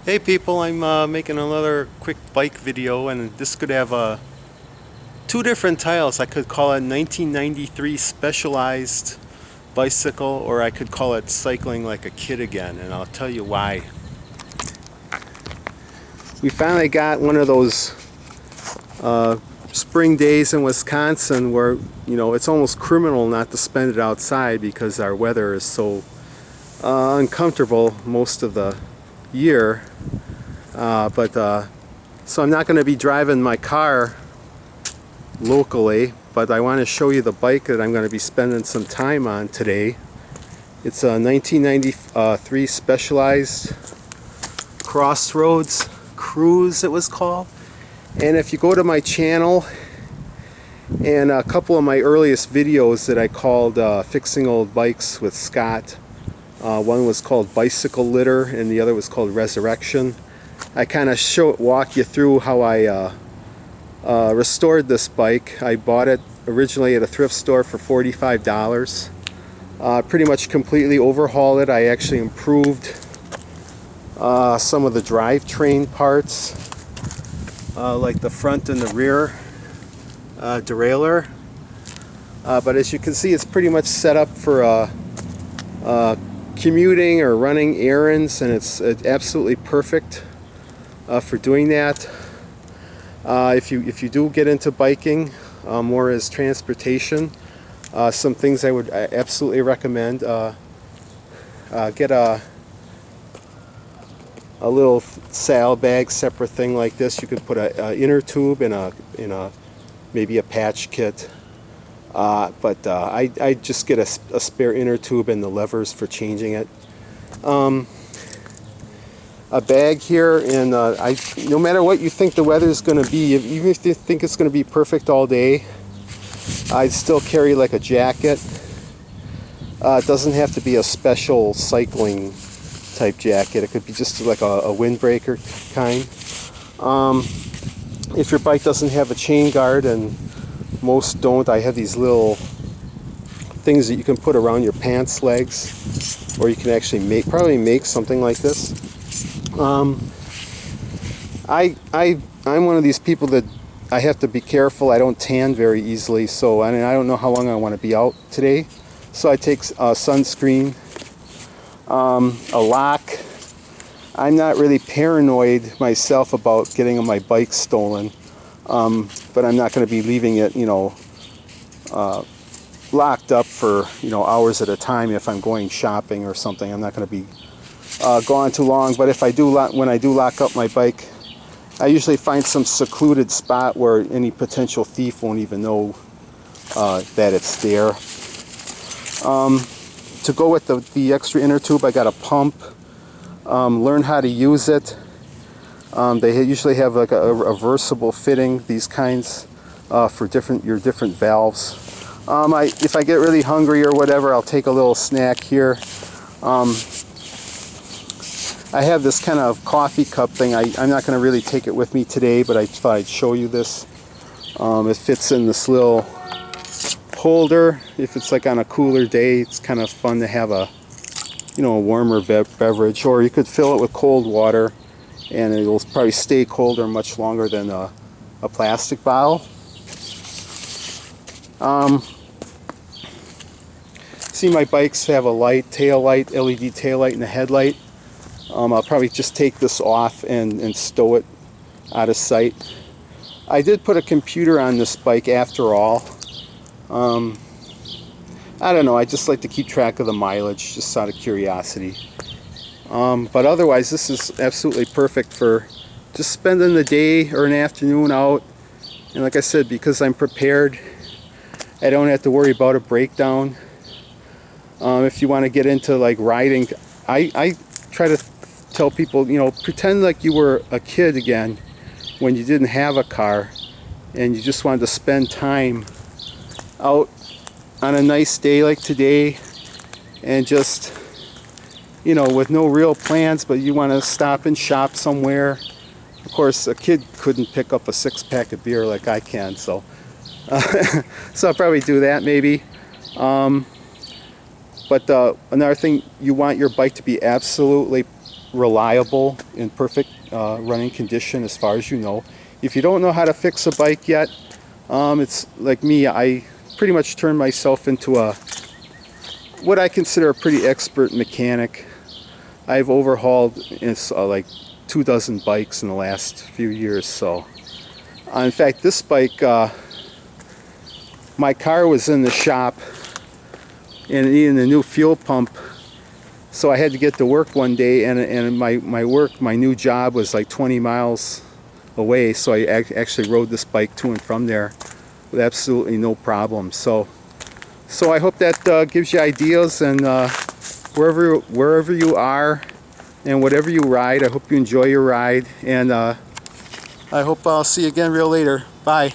Hey people, I'm making another quick bike video, and this could have two different titles. I could call it 1993 Specialized Bicycle, or I could call it Cycling Like a Kid Again, and I'll tell you why. We finally got one of those spring days in Wisconsin where, it's almost criminal not to spend it outside because our weather is so uncomfortable most of the year. So I'm not going to be driving my car locally, but I want to show you the bike that I'm going to be spending some time on today. It's a 1993 Specialized Crossroads Cruise, it was called. And if you go to my channel and a couple of my earliest videos that I called Fixing Old Bikes with Scott, one was called Bicycle Litter and the other was called Resurrection. I kind of walk you through how I restored this bike. I bought it originally at a thrift store for $45. Pretty much completely overhauled it. I actually improved some of the drivetrain parts, like the front and the rear derailleur. But as you can see, it's pretty much set up for commuting or running errands, and it's absolutely perfect for doing that. If you do get into biking more as transportation, some things I would absolutely recommend. Get a little saddlebag, separate thing like this. You could put a inner tube in a maybe a patch kit. I just get a spare inner tube and the levers for changing it. A bag here, and no matter what you think the weather is going to be, even if you think it's going to be perfect all day, I'd still carry like a jacket. It doesn't have to be a special cycling type jacket. It could be just like a windbreaker kind. If your bike doesn't have a chain guard, and most don't, I have these little things that you can put around your pants legs, or you can actually probably make something like this. I'm one of these people that I have to be careful. I don't tan very easily, so I don't know how long I want to be out today. So I take sunscreen, a lock. I'm not really paranoid myself about getting my bike stolen, but I'm not going to be leaving it, locked up for hours at a time if I'm going shopping or something. I'm not going to be gone too long. But if when I do lock up my bike, I usually find some secluded spot where any potential thief won't even know that it's there. To go with the extra inner tube, I got a pump. Learn how to use it. They usually have like a reversible fitting, these kinds, for your different valves. If I get really hungry or whatever, I'll take a little snack here. I have this kind of coffee cup thing. I'm not going to really take it with me today, but I thought I'd show you this. It fits in this little holder. If it's like on a cooler day, it's kind of fun to have a warmer beverage, or you could fill it with cold water and it'll probably stay colder much longer than a plastic bottle. See, my bikes have a tail light, LED tail light, and a headlight. I'll probably just take this off and stow it out of sight. I did put a computer on this bike after all. I don't know, I just like to keep track of the mileage just out of curiosity. But otherwise, this is absolutely perfect for just spending the day or an afternoon out. And like I said, because I'm prepared, I don't have to worry about a breakdown. If you want to get into like riding, I try to tell people, pretend like you were a kid again when you didn't have a car and you just wanted to spend time out on a nice day like today, and just with no real plans, but you want to stop and shop somewhere. Of course, a kid couldn't pick up a 6-pack of beer like I can, so so I'll probably do that maybe. But another thing, you want your bike to be absolutely reliable, in perfect running condition as far as you know. If you don't know how to fix a bike yet, it's like me, I pretty much turned myself into what I consider a pretty expert mechanic. I've overhauled like 24 bikes in the last few years. So in fact, this bike, my car was in the shop and it needed a new fuel pump, so I had to get to work one day, and my new job was like 20 miles away, so I actually rode this bike to and from there with absolutely no problem. So I hope that gives you ideas, and wherever you are and whatever you ride, I hope you enjoy your ride, and I hope I'll see you again real later. Bye.